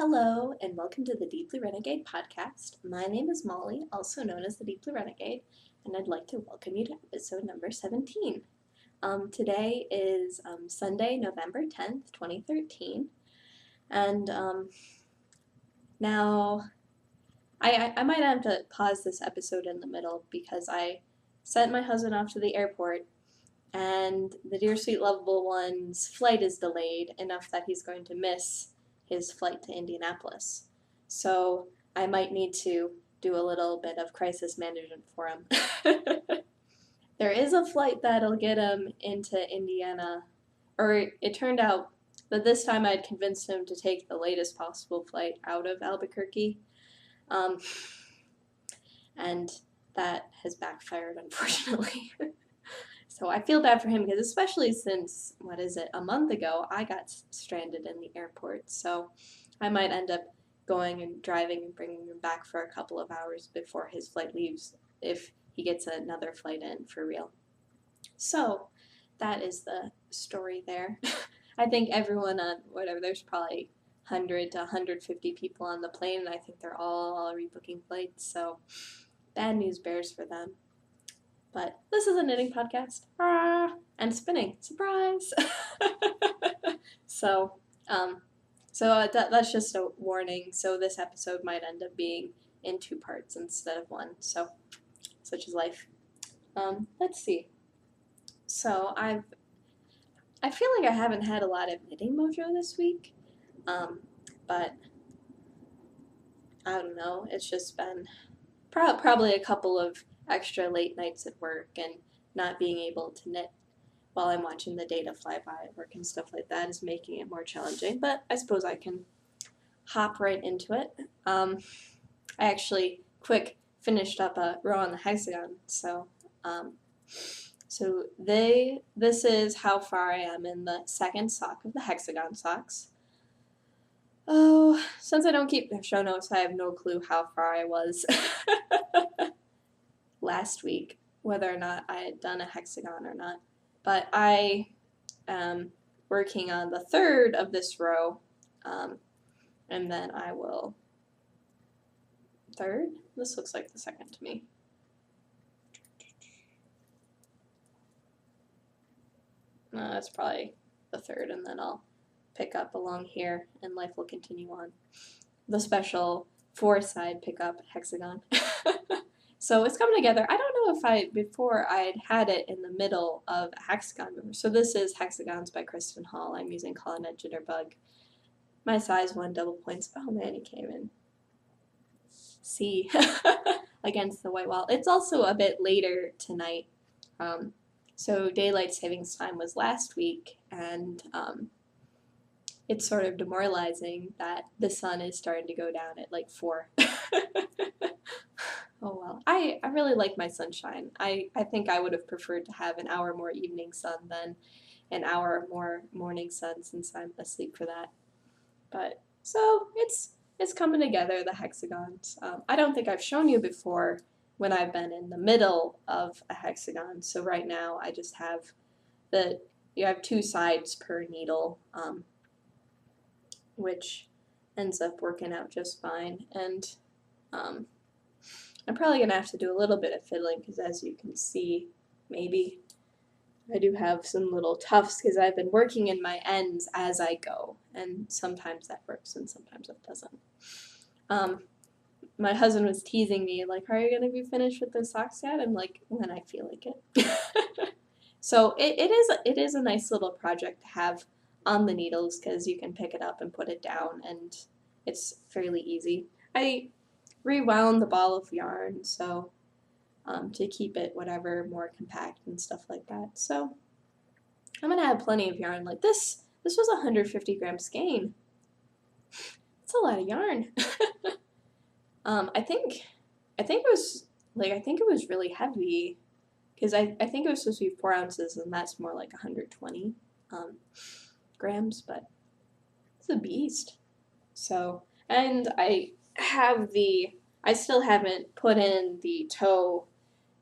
Hello, and welcome to the Deepbluerenegade Podcast. My name is Molly, also known as the Deepbluerenegade, and I'd like to welcome you to episode number 17. Today is Sunday, November 10th, 2013, and now I might have to pause this episode in the middle because I sent my husband off to the airport, and the Dear Sweet Lovable One's flight is delayed enough that he's going to miss his flight to Indianapolis. So I might need to do a little bit of crisis management for him. There is a flight that'll get him into Indiana, or it turned out that this time I'd convinced him to take the latest possible flight out of Albuquerque, and that has backfired, unfortunately. So I feel bad for him because especially since, a month ago, I got stranded in the airport. So I might end up going and driving and bringing him back for a couple of hours before his flight leaves if he gets another flight in for real. So that is the story there. I think everyone there's probably 100 to 150 people on the plane, and I think they're all rebooking flights. So bad news bears for them. But this is a knitting podcast. And spinning. Surprise! So that's just a warning. So this episode might end up being in 2 parts instead of 1. So, such is life. Let's see. So I feel like I haven't had a lot of knitting mojo this week. But I don't know. It's just been probably a couple of extra late nights at work and not being able to knit while I'm watching the data fly by at work and stuff like that is making it more challenging, but I suppose I can hop right into it. I actually finished up a row on the Hexagon, so this is how far I am in the second sock of the Hexagon Socks. Oh, since I don't keep the show notes, I have no clue how far I was last week, whether or not I had done a hexagon or not. But I am working on the 3rd of this row, and then I will... 3rd? This looks like the 2nd to me. No, that's probably the 3rd, and then I'll pick up along here, and life will continue on. The special 4-side pickup hexagon. So it's coming together. I don't know if before I'd had it in the middle of a hexagon before. So this is Hexagons by Kristen Hall. I'm using Collinet Jitterbug. My size 1 double points. Oh man, it came in C against the white wall. It's also a bit later tonight. So daylight savings time was last week, and it's sort of demoralizing that the sun is starting to go down at like 4. Oh well, I really like my sunshine. I think I would have preferred to have an hour more evening sun than an hour more morning sun since I'm asleep for that. But, so, it's coming together, the hexagons. I don't think I've shown you before when I've been in the middle of a hexagon. So right now I just have you have 2 sides per needle, which ends up working out just fine. And, I'm probably going to have to do a little bit of fiddling because as you can see, maybe, I do have some little tufts because I've been working in my ends as I go, and sometimes that works and sometimes it doesn't. My husband was teasing me, like, are you going to be finished with those socks yet? I'm like, when I feel like it. So it is a nice little project to have on the needles because you can pick it up and put it down, and it's fairly easy. I rewound the ball of yarn so to keep it more compact and stuff like that. So I'm gonna have plenty of yarn. Like this was a 150 gram skein. It's a lot of yarn. I think it was really heavy because I think it was supposed to be 4 ounces, and that's more like 120 grams, but it's a beast. So, and I still haven't put in the toe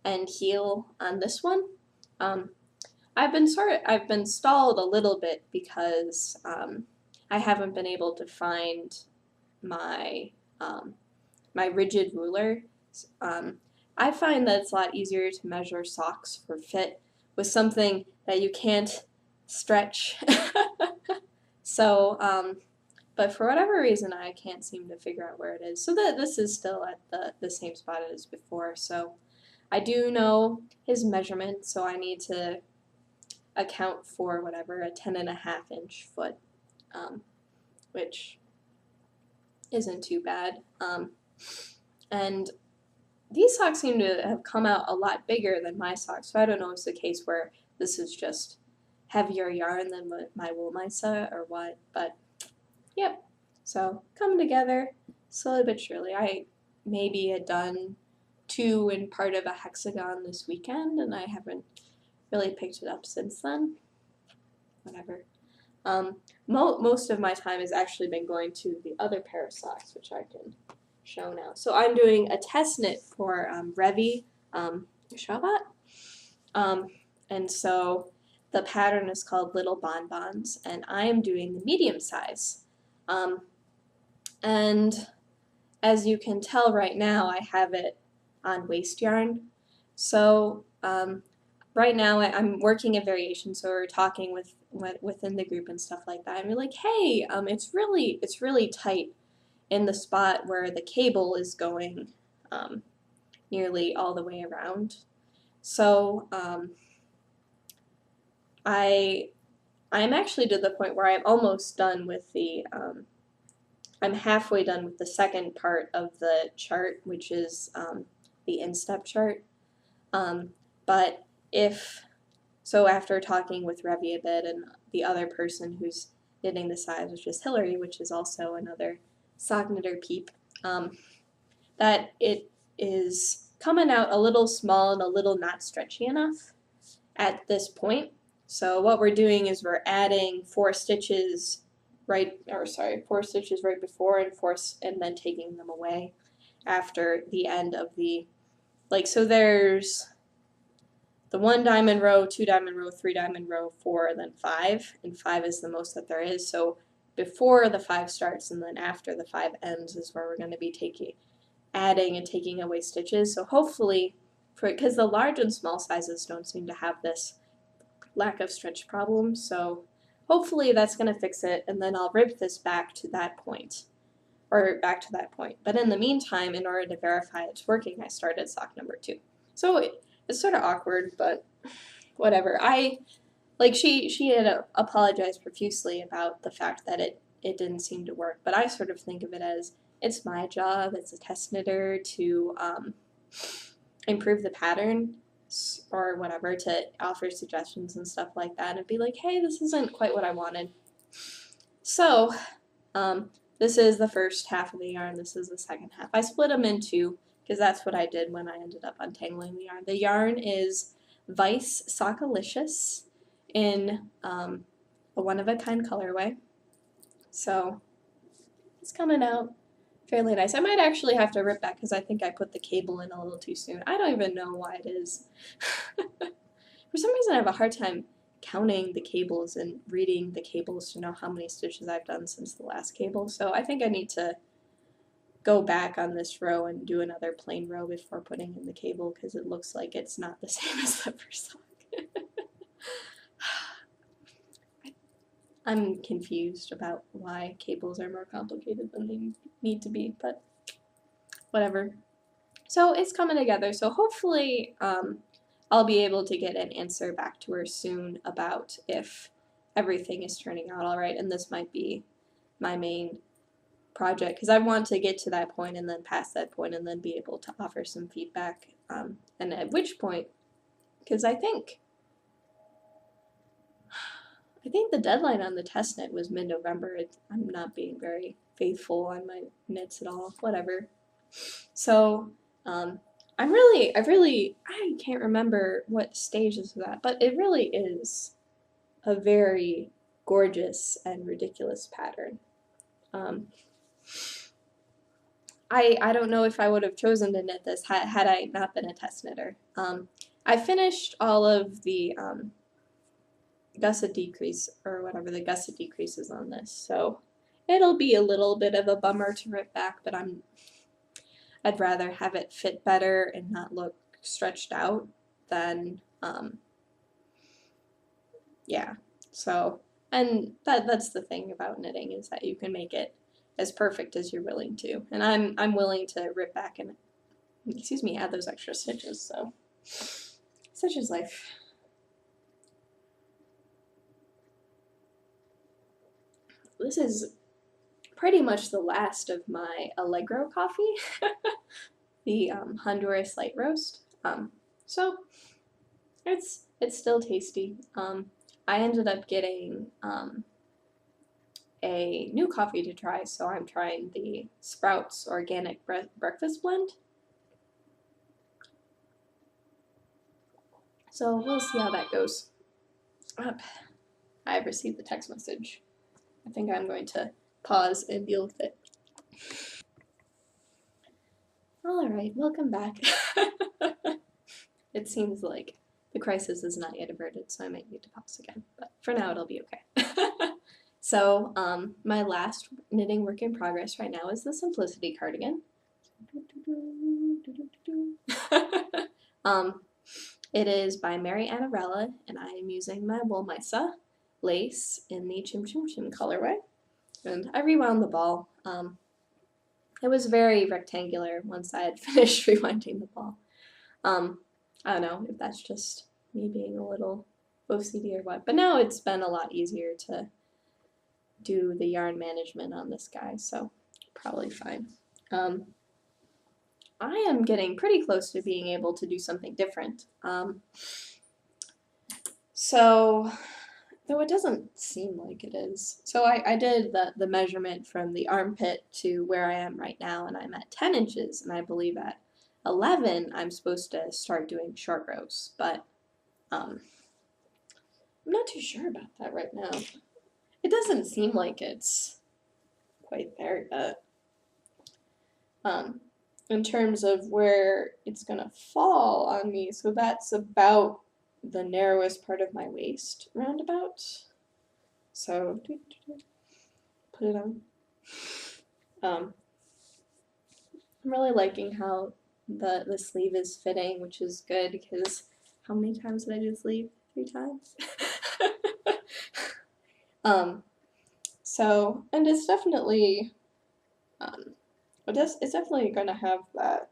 and heel on this one. I've been stalled a little bit because I haven't been able to find my rigid ruler. I find that it's a lot easier to measure socks for fit with something that you can't stretch. So, but for whatever reason, I can't seem to figure out where it is. So that this is still at the same spot as before. So I do know his measurement, so I need to account for whatever, a 10.5-inch foot, which isn't too bad. And these socks seem to have come out a lot bigger than my socks, so I don't know if it's a case where this is just heavier yarn than my Woolmeister or what, but yep. So coming together slowly but surely. I maybe had done 2 in part of a hexagon this weekend, and I haven't really picked it up since then. Whatever. Most of my time has actually been going to the other pair of socks, which I can show now. So I'm doing a test knit for Revi Shavat. And so the pattern is called Little Bonbons, and I am doing the medium size. And as you can tell right now, I have it on waste yarn. So right now I'm working a variation, so we're talking within the group and stuff like that. And we're like, hey, it's really tight in the spot where the cable is going nearly all the way around. So I'm actually to the point where I'm almost done with the I'm halfway done with the second part of the chart, which is the instep chart. But so after talking with Revi a bit and the other person who's knitting the size, which is Hillary, which is also another sock knitter peep, that it is coming out a little small and a little not stretchy enough at this point. So what we're doing is we're adding 4 stitches right before and then taking them away after the end of the, so there's the 1 diamond row, 2 diamond row, 3 diamond row, 4, then 5, and 5 is the most that there is. So before the 5 starts and then after the 5 ends is where we're going to be adding and taking away stitches. So hopefully, because the large and small sizes don't seem to have this lack of stretch problem, so hopefully that's going to fix it, and then I'll rip this back to that point. But in the meantime, in order to verify it's working, I started sock number 2. So it's sort of awkward, but whatever. She had apologized profusely about the fact that it didn't seem to work, but I sort of think of it as it's my job as a test knitter to improve the pattern or whatever, to offer suggestions and stuff like that and be like, hey, this isn't quite what I wanted. So this is the first half of the yarn, this is the second half. I split them in 2 because that's what I did when I ended up untangling the yarn. The yarn is Vice Sockalicious in a one-of-a-kind colorway. So it's coming out fairly nice. I might actually have to rip that because I think I put the cable in a little too soon. I don't even know why it is. For some reason I have a hard time counting the cables and reading the cables to know how many stitches I've done since the last cable. So I think I need to go back on this row and do another plain row before putting in the cable because it looks like it's not the same as the first sock. I'm confused about why cables are more complicated than they need to be, but whatever. So it's coming together, so hopefully I'll be able to get an answer back to her soon about if everything is turning out alright, and this might be my main project, because I want to get to that point and then past that point and then be able to offer some feedback, and at which point, because I think the deadline on the test knit was mid-November. I'm not being very faithful on my knits at all, whatever. So I can't remember what stage this was at, but it really is a very gorgeous and ridiculous pattern. I don't know if I would have chosen to knit this had I not been a test knitter. I finished all of the gusset decrease, or whatever the gusset decreases on this, so it'll be a little bit of a bummer to rip back, but I'd rather have it fit better and not look stretched out than, yeah. So, and that's the thing about knitting, is that you can make it as perfect as you're willing to. And I'm willing to rip back and, add those extra stitches, so such is life. This is pretty much the last of my Allegro coffee, the Honduras light roast. So it's still tasty. I ended up getting a new coffee to try, so I'm trying the Sprouts Organic Breakfast Blend. So we'll see how that goes. I've received the text message. I think I'm going to pause and deal with it. Alright, welcome back. It seems like the crisis is not yet averted, so I might need to pause again, but for now it'll be okay. So, my last knitting work in progress right now is the Simplicity cardigan. It is by Mary Annarella, and I am using my Woolmisa lace in the Chim Chim Chim colorway. And I rewound the ball. It was very rectangular once I had finished rewinding the ball. I don't know if that's just me being a little OCD or what, but now it's been a lot easier to do the yarn management on this guy, so probably fine. I am getting pretty close to being able to do something different. So, though it doesn't seem like it is. So I did the measurement from the armpit to where I am right now, and I'm at 10 inches, and I believe at 11 I'm supposed to start doing short rows, but I'm not too sure about that right now. It doesn't seem like it's quite there yet. In terms of where it's gonna fall on me, so that's about the narrowest part of my waist, roundabout. So, put it on. I'm really liking how the sleeve is fitting, which is good, because how many times did I do the sleeve? 3 times? So, and it's definitely, it's definitely going to have that,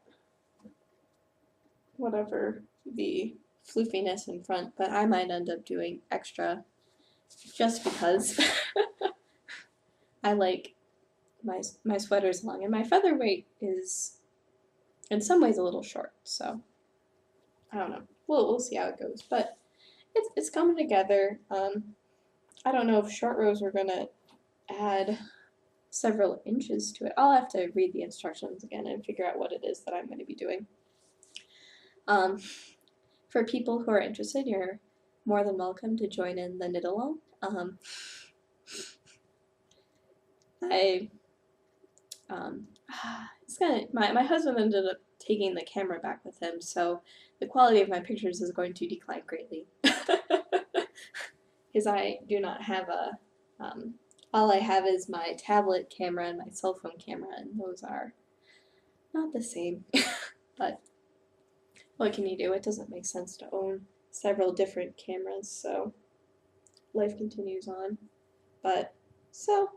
whatever, the floofiness in front, but I might end up doing extra just because I like my sweaters long, and my featherweight is in some ways a little short, so I don't know. We'll see how it goes, but it's coming together. I don't know if short rows are gonna add several inches to it. I'll have to read the instructions again and figure out what it is that I'm going to be doing. For people who are interested, you're more than welcome to join in the knit along. My husband ended up taking the camera back with him, so the quality of my pictures is going to decline greatly. Because I do not have a, all I have is my tablet camera and my cell phone camera, and those are not the same. But what can you do? It doesn't make sense to own several different cameras, so life continues on. But, so,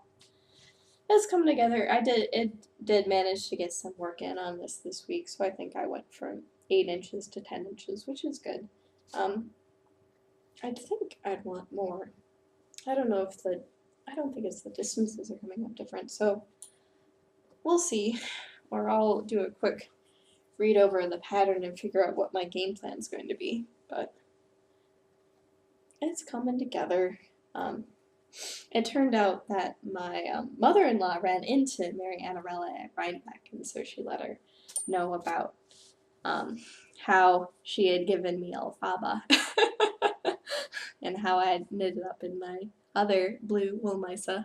it's coming together. It did manage to get some work in on this week, so I think I went from 8 inches to 10 inches, which is good. I think I'd want more. I don't think it's the distances are coming up different, so we'll see. Or I'll do a quick read over the pattern and figure out what my game plan is going to be, but it's coming together. It turned out that my mother-in-law ran into Mary Annarella at Rhinebeck, and so she let her know about how she had given me alfaba and how I had knitted up in my other blue Woolmisa.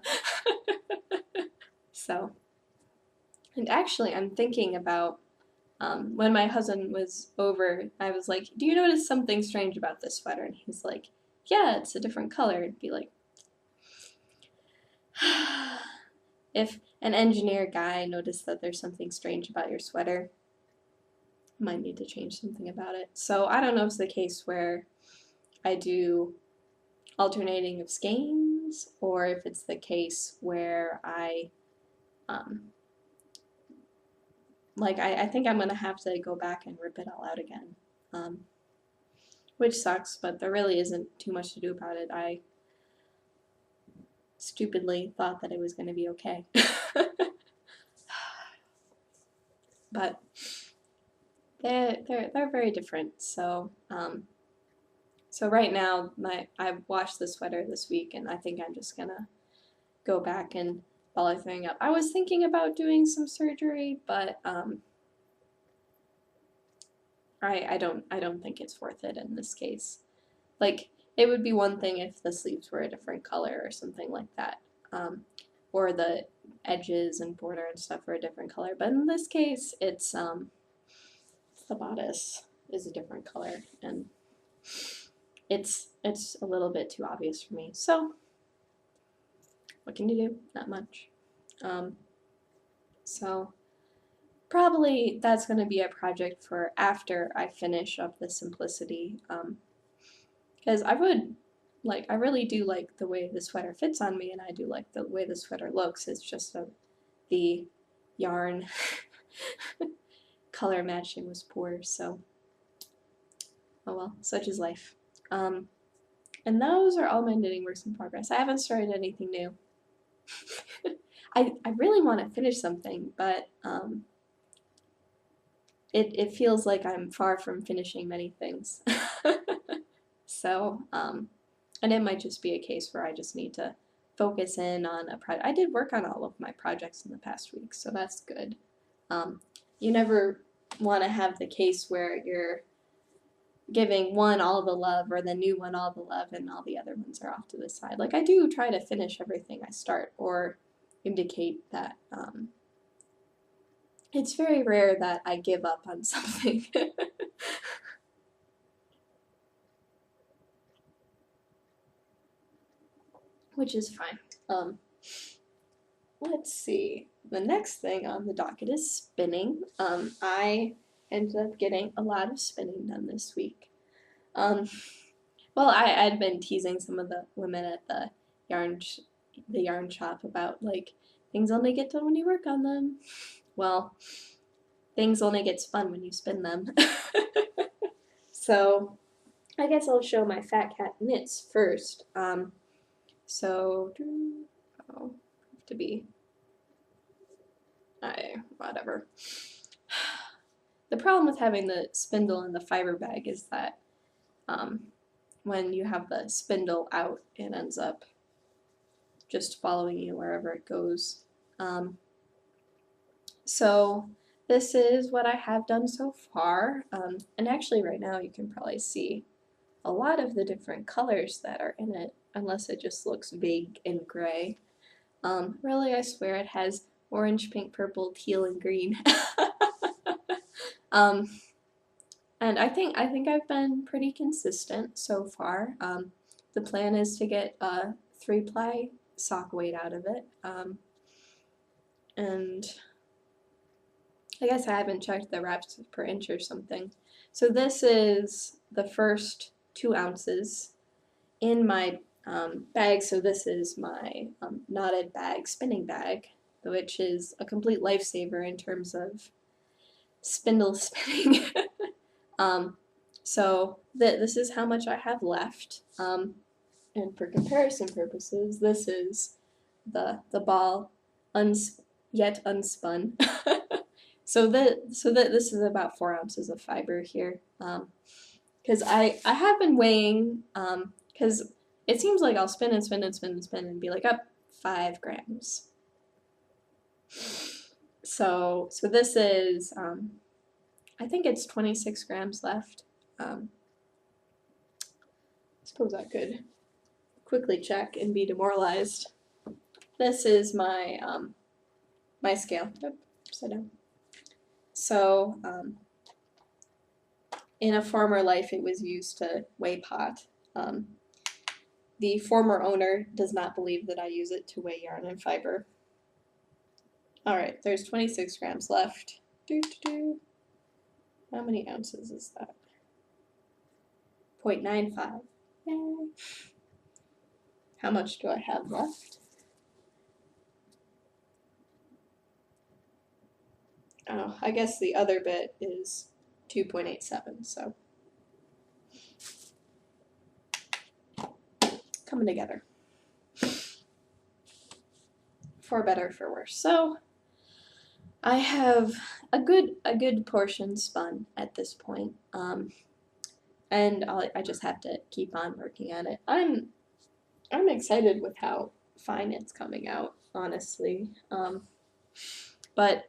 So, and actually I'm thinking about when my husband was over, I was like, do you notice something strange about this sweater? And he's like, yeah, it's a different color. I'd be like, if an engineer guy noticed that there's something strange about your sweater, might need to change something about it. So I don't know if it's the case where I do alternating of skeins, or if it's the case where I I think I'm gonna have to go back and rip it all out again, which sucks, but there really isn't too much to do about it. I stupidly thought that it was gonna be okay. But they're very different. So so right now I washed the sweater this week, and I think I'm just gonna go back and follow thing up. I was thinking about doing some surgery, but I don't think it's worth it in this case. Like, it would be one thing if the sleeves were a different color or something like that, or the edges and border and stuff are a different color. But in this case, it's the bodice is a different color, and it's a little bit too obvious for me. So what can you do? Not much. So probably that's going to be a project for after I finish up the simplicity, because I really do like the way the sweater fits on me, and I do like the way the sweater looks. It's just the yarn color matching was poor, so oh well, such is life. And those are all my knitting works in progress. I haven't started anything new. I really want to finish something, but it feels like I'm far from finishing many things. So, and it might just be a case where I just need to focus in on a project. I did work on all of my projects in the past week, so that's good. You never want to have the case where you're giving one all the love or the new one all the love and all the other ones are off to the side. Like, I do try to finish everything I start, or indicate that it's very rare that I give up on something. Which is fine. Let's see. The next thing on the docket is spinning. I ended up getting a lot of spinning done this week. Well, I'd been teasing some of the women at the yarn shop about, like, things only get done when you work on them. Well, things only get spun when you spin them. So I guess I'll show my Fat Cat knits first. So, oh, have to be, whatever. The problem with having the spindle in the fiber bag is that when you have the spindle out, it ends up just following you wherever it goes. So this is what I have done so far, and actually right now you can probably see a lot of the different colors that are in it, unless it just looks vague and gray. Really, I swear it has orange, pink, purple, teal, and green. And I think I've been pretty consistent so far. The plan is to get a 3-ply sock weight out of it, and I guess I haven't checked the wraps per inch or something. So this is the first 2 ounces in my bag. So this is my knotted bag, spinning bag, which is a complete lifesaver in terms of spindle spinning. So this is how much I have left. And for comparison purposes, this is the ball yet unspun. So this is about 4 ounces of fiber here. Because I have been weighing, because it seems like I'll spin and spin and spin and spin and be like, up 5 grams. So this is, I think it's 26 grams left. I suppose I could quickly check and be demoralized. This is my my scale. Yep, upside down. So in a former life, it was used to weigh pot. The former owner does not believe that I use it to weigh yarn and fiber. All right, there's 26 grams left. How many ounces is that? 0.95. Yay. How much do I have left? Oh, I guess the other bit is 2.87, so coming together. For better, for worse. So I have a good portion spun at this point, and I just have to keep on working on it. I'm excited with how fine it's coming out, honestly, but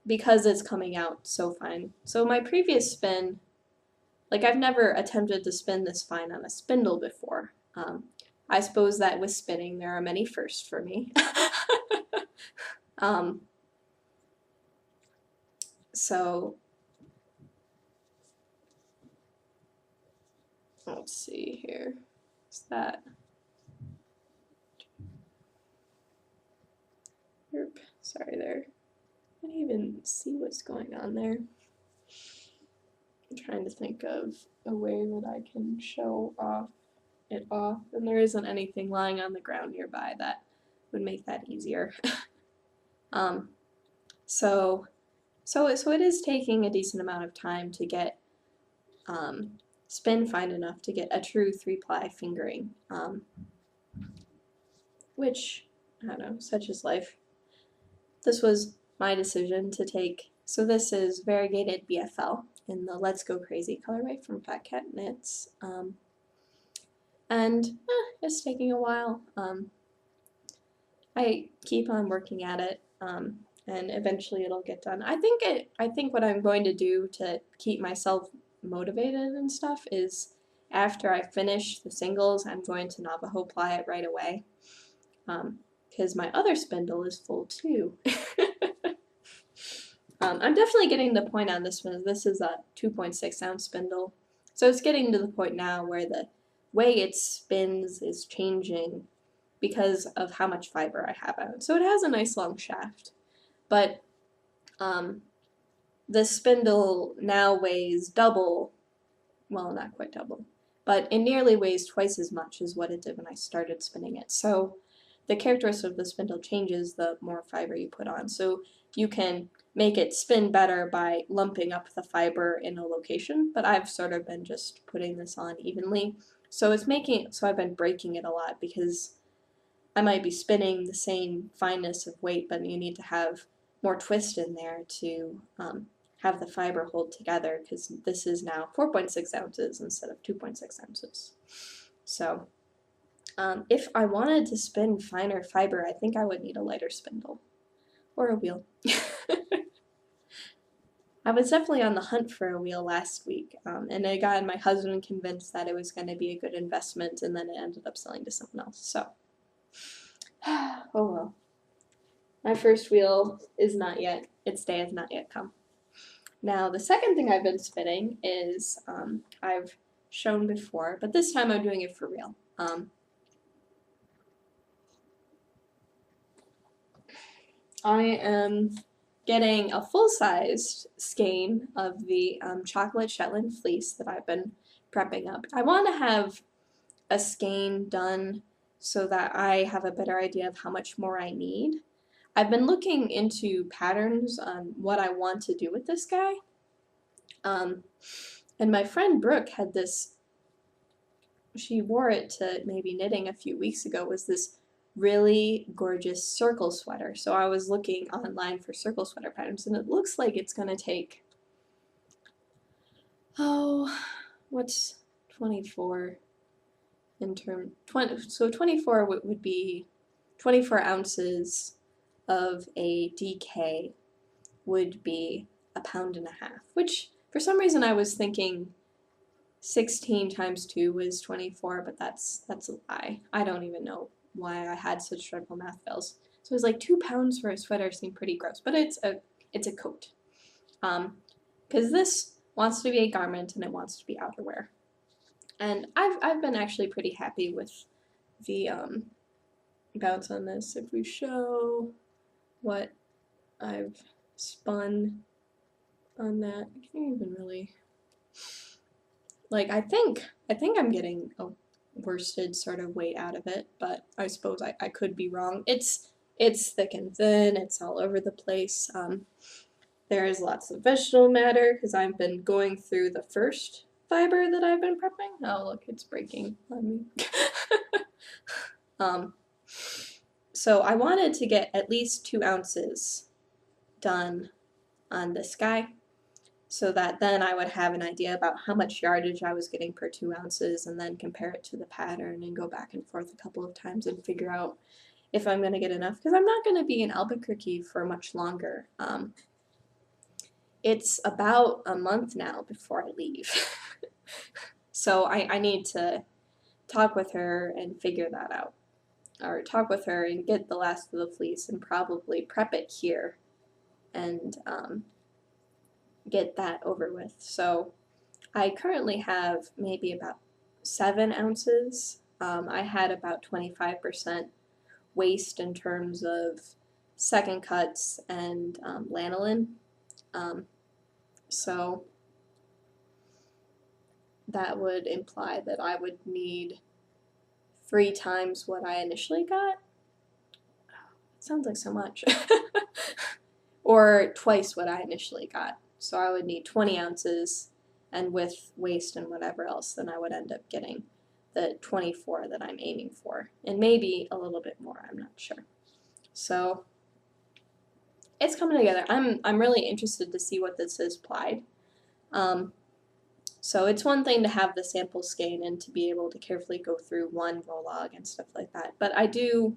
because it's coming out so fine. So my previous spin, like I've never attempted to spin this fine on a spindle before. I suppose that with spinning there are many firsts for me. So let's see here. Is that? Oop, sorry there. I can't even see what's going on there. I'm trying to think of a way that I can show it off, and there isn't anything lying on the ground nearby that would make that easier. So it is taking a decent amount of time to get spin fine enough to get a true 3-ply fingering, which, I don't know, such is life. This was my decision to take, so this is Variegated BFL in the Let's Go Crazy colorway from Cat Knits, and it's taking a while. I keep on working at it, and eventually it'll get done. I think what I'm going to do to keep myself motivated and stuff is after I finish the singles, I'm going to Navajo ply it right away, because my other spindle is full too. I'm definitely getting the point on this one. This is a 2.6 ounce spindle, so it's getting to the point now where the way it spins is changing because of how much fiber I have out. So it has a nice long shaft, but the spindle now weighs double, well, not quite double, but it nearly weighs twice as much as what it did when I started spinning it. So the characteristic of the spindle changes the more fiber you put on. So you can make it spin better by lumping up the fiber in a location, but I've sort of been just putting this on evenly. So I've been breaking it a lot because I might be spinning the same fineness of weight, but you need to have more twist in there to have the fiber hold together, because this is now 4.6 ounces instead of 2.6 ounces. So if I wanted to spin finer fiber, I think I would need a lighter spindle or a wheel. I was definitely on the hunt for a wheel last week, and I got my husband convinced that it was going to be a good investment, and then it ended up selling to someone else. So, oh well. My first wheel is not yet, its day has not yet come. Now, the second thing I've been spinning is, I've shown before, but this time I'm doing it for real. I am getting a full-sized skein of the chocolate Shetland fleece that I've been prepping up. I want to have a skein done so that I have a better idea of how much more I need. I've been looking into patterns on what I want to do with this guy. And my friend Brooke had this, she wore it to maybe knitting a few weeks ago, was this really gorgeous circle sweater. So I was looking online for circle sweater patterns, and it looks like it's going to take, what's 24 in term, 20, so 24 would be 24 ounces of a DK would be 1.5 pounds, which for some reason I was thinking 16 times 2 was 24, but that's a lie. I don't even know why I had such dreadful math fails. So it was like 2 pounds for a sweater seemed pretty gross, but it's a coat. Because this wants to be a garment and it wants to be outerwear. And I've been actually pretty happy with the bounce on this. If we show what I've spun on that. I can't even really, like, I think I'm getting a worsted sort of weight out of it, but I suppose I could be wrong. It's thick and thin, it's all over the place. There is lots of vegetable matter because I've been going through the first fiber that I've been prepping. Oh, look, it's breaking on me. So I wanted to get at least 2 ounces done on this guy, so that then I would have an idea about how much yardage I was getting per 2 ounces, and then compare it to the pattern and go back and forth a couple of times and figure out if I'm going to get enough, because I'm not going to be in Albuquerque for much longer. It's about a month now before I leave. So I need to talk with her and figure that out. Or talk with her and get the last of the fleece and probably prep it here and get that over with. So I currently have maybe about 7 ounces. I had about 25% waste in terms of second cuts and lanolin. So that would imply that I would need 3 times what I initially got. It sounds like so much. Or twice what I initially got. So I would need 20 ounces, and with waste and whatever else, then I would end up getting the 24 that I'm aiming for, and maybe a little bit more, I'm not sure. So it's coming together. I'm really interested to see what this is plied. So it's one thing to have the sample skein and to be able to carefully go through one roll log and stuff like that, but I do,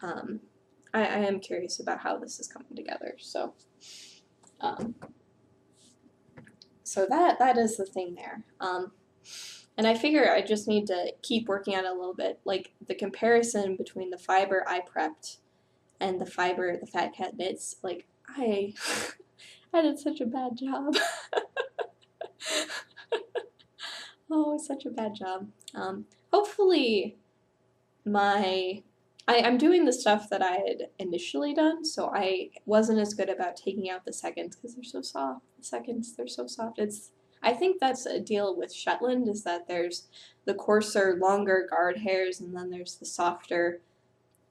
I am curious about how this is coming together. So, so that is the thing there. And I figure I just need to keep working on it a little bit, like the comparison between the fiber I prepped and the fiber the Fat Cat knits. Like I did such a bad job. Oh, such a bad job. Hopefully I'm doing the stuff that I had initially done, so I wasn't as good about taking out the seconds because they're so soft. The seconds, they're so soft. I think that's a deal with Shetland, is that there's the coarser, longer guard hairs, and then there's the softer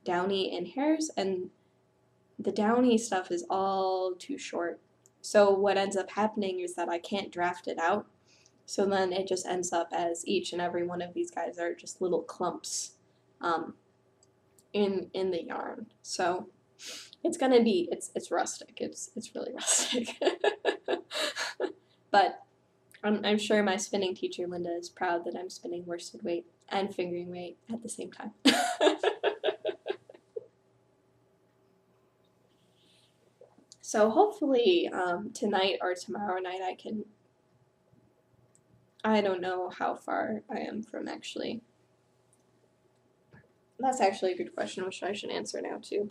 downy in hairs, and the downy stuff is all too short. So what ends up happening is that I can't draft it out, so then it just ends up as each and every one of these guys are just little clumps in the yarn. So it's gonna be, it's rustic. It's really rustic. But I'm sure my spinning teacher Linda is proud that I'm spinning worsted weight and fingering weight at the same time. So hopefully tonight or tomorrow night I don't know how far I am from actually. That's actually a good question, which I should answer now too.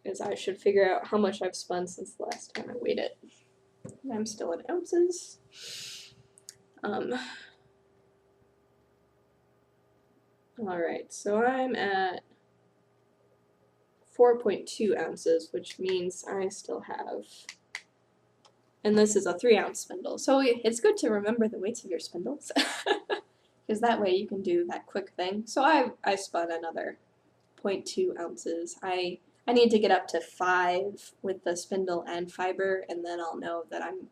Because I should figure out how much I've spun since the last time I weighed it. I'm still in ounces. Alright, so I'm at 4.2 ounces, which means I still have, and this is a 3-ounce spindle, so it's good to remember the weights of your spindles, because that way you can do that quick thing. So I spun another 0.2 ounces. I need to get up to 5 with the spindle and fiber, and then I'll know that I'm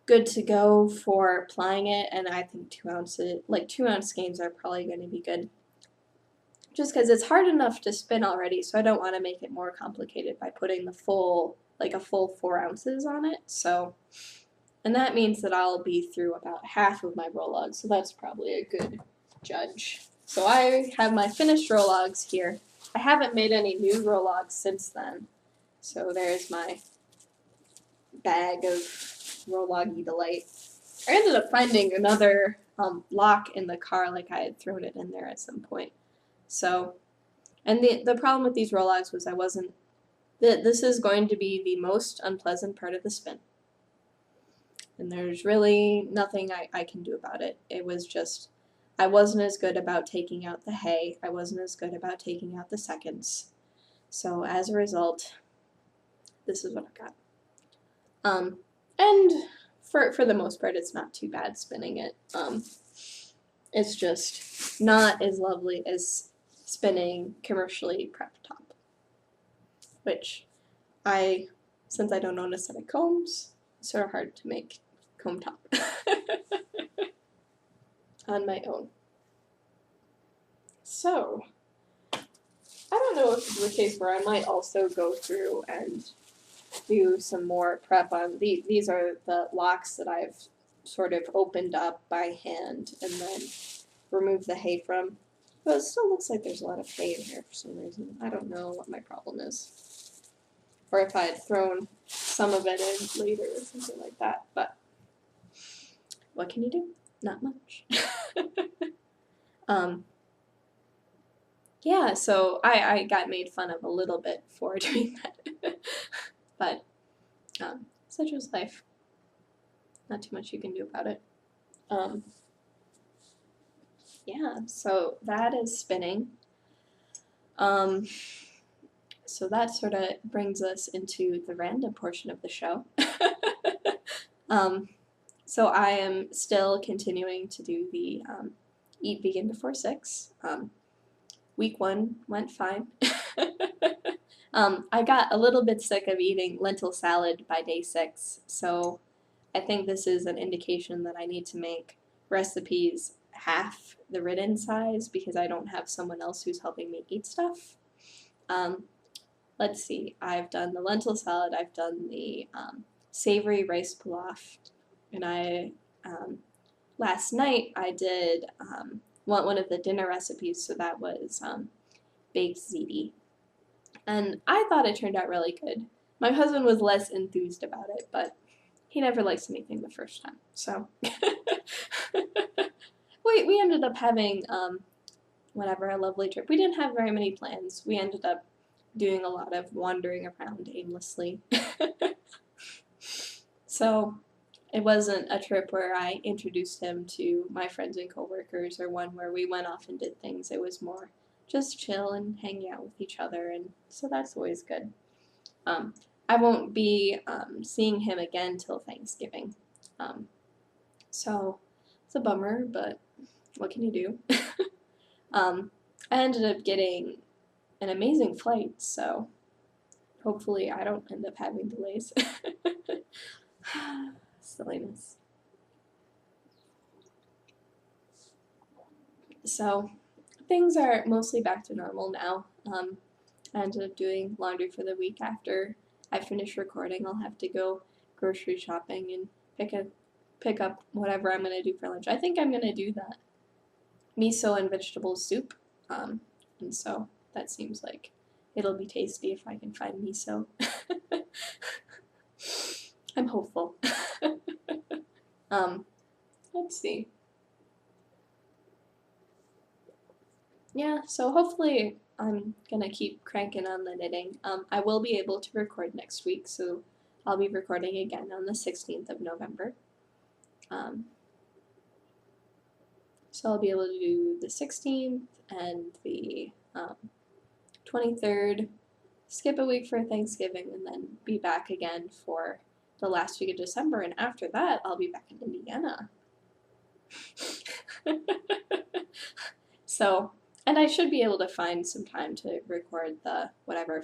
good to go for applying it, and I think 2 ounces, like 2-ounce skeins are probably going to be good. Just because it's hard enough to spin already, so I don't want to make it more complicated by putting the full, like a full 4 ounces on it. So, and that means that I'll be through about half of my roll logs, so that's probably a good judge. So I have my finished roll logs here. I haven't made any new roll logs since then. So there's my bag of roll loggy delight. I ended up finding another lock in the car, like I had thrown it in there at some point. So, and the problem with these roll logs was this is going to be the most unpleasant part of the spin. And there's really nothing I can do about it. It was just, I wasn't as good about taking out the hay. I wasn't as good about taking out the seconds. So as a result, this is what I've got. And for the most part, it's not too bad spinning it. It's just not as lovely as spinning commercially prepped top, which since I don't own a set of combs, it's sort of hard to make comb top on my own. So, I don't know if this is a case where I might also go through and do some more prep on these are the locks that I've sort of opened up by hand and then remove the hay from. But it still looks like there's a lot of hay in here for some reason. I don't know what my problem is. Or if I had thrown some of it in later or something like that. But what can you do? Not much. Yeah, so I got made fun of a little bit for doing that. But such is life. Not too much you can do about it. Yeah, so that is spinning. So that sort of brings us into the random portion of the show. So I am still continuing to do the Eat Vegan Before 6. Week 1 went fine. I got a little bit sick of eating lentil salad by day 6, so I think this is an indication that I need to make recipes half the written size because I don't have someone else who's helping me eat stuff. Let's see, I've done the lentil salad, I've done the savory rice pilaf, and I last night I did one of the dinner recipes, so that was baked ziti. And I thought it turned out really good. My husband was less enthused about it, but he never likes anything the first time, so. We ended up having, a lovely trip. We didn't have very many plans. We ended up doing a lot of wandering around aimlessly. So it wasn't a trip where I introduced him to my friends and coworkers or one where we went off and did things. It was more just chill and hanging out with each other, and so that's always good. I won't be seeing him again till Thanksgiving. So it's a bummer, but what can you do? I ended up getting an amazing flight, so hopefully I don't end up having delays. Silliness. So things are mostly back to normal now. I ended up doing laundry for the week after I finish recording. I'll have to go grocery shopping and pick up whatever I'm going to do for lunch. I think I'm going to do that miso and vegetable soup, and so that seems like it'll be tasty if I can find miso. I'm hopeful. Let's see. Yeah, so hopefully I'm gonna keep cranking on the knitting. I will be able to record next week, so I'll be recording again on the 16th of November. So I'll be able to do the 16th and the 23rd, skip a week for Thanksgiving, and then be back again for the last week of December, and after that, I'll be back in Indiana. So, and I should be able to find some time to record the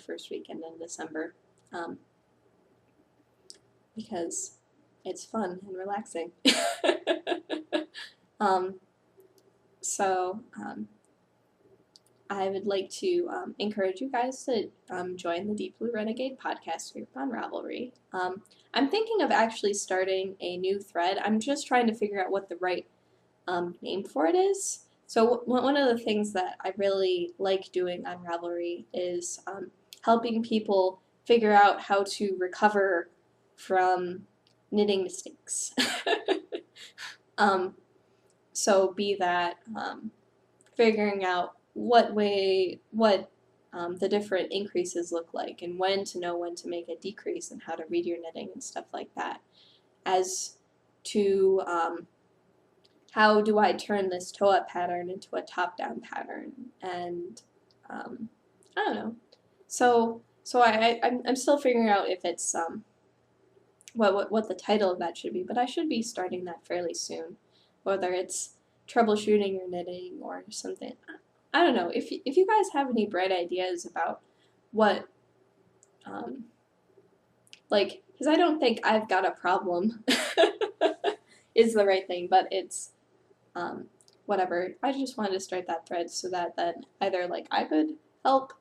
first weekend in December, because it's fun and relaxing. So I would like to encourage you guys to join the Deep Blue Renegade podcast group on Ravelry. I'm thinking of actually starting a new thread. I'm just trying to figure out what the right name for it is. So one of the things that I really like doing on Ravelry is helping people figure out how to recover from knitting mistakes. So be that figuring out what the different increases look like, and when to know when to make a decrease, and how to read your knitting and stuff like that, as to how do I turn this toe-up pattern into a top-down pattern, and I don't know, I'm still figuring out if it's what the title of that should be, but I should be starting that fairly soon, whether it's troubleshooting or knitting or something. I don't know. If you guys have any bright ideas about what like, because I don't think I've got a problem is the right thing, but it's whatever. I just wanted to start that thread so that then either like I could help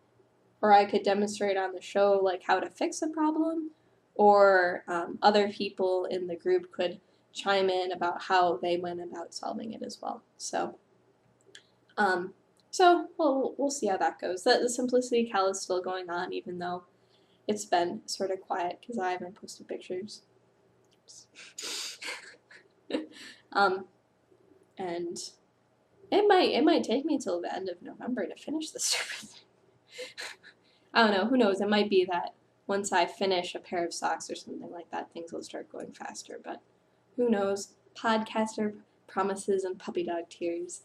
or I could demonstrate on the show like how to fix a problem, or other people in the group could chime in about how they went about solving it as well. So we'll see how that goes. The Simplicity Cal is still going on, even though it's been sort of quiet because I haven't posted pictures. And it might take me till the end of November to finish this stupid thing. I don't know. Who knows? It might be that once I finish a pair of socks or something like that, things will start going faster. But who knows? Podcaster promises and puppy dog tears.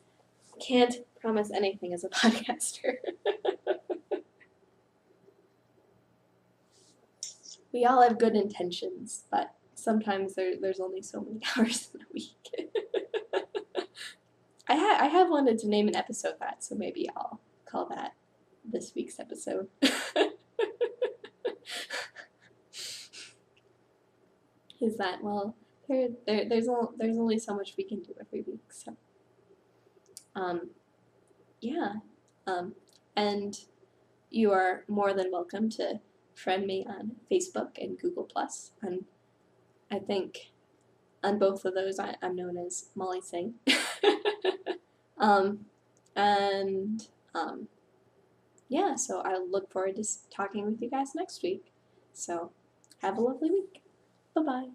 Can't promise anything as a podcaster. We all have good intentions, but sometimes there's only so many hours in a week. I have wanted to name an episode that, so maybe I'll call that this week's episode. Is that, well, there's only so much we can do every week, so yeah, and you are more than welcome to friend me on Facebook and Google+, and I think on both of those I'm known as Molly Singh. Yeah, so I look forward to talking with you guys next week. So have a lovely week. Bye-bye.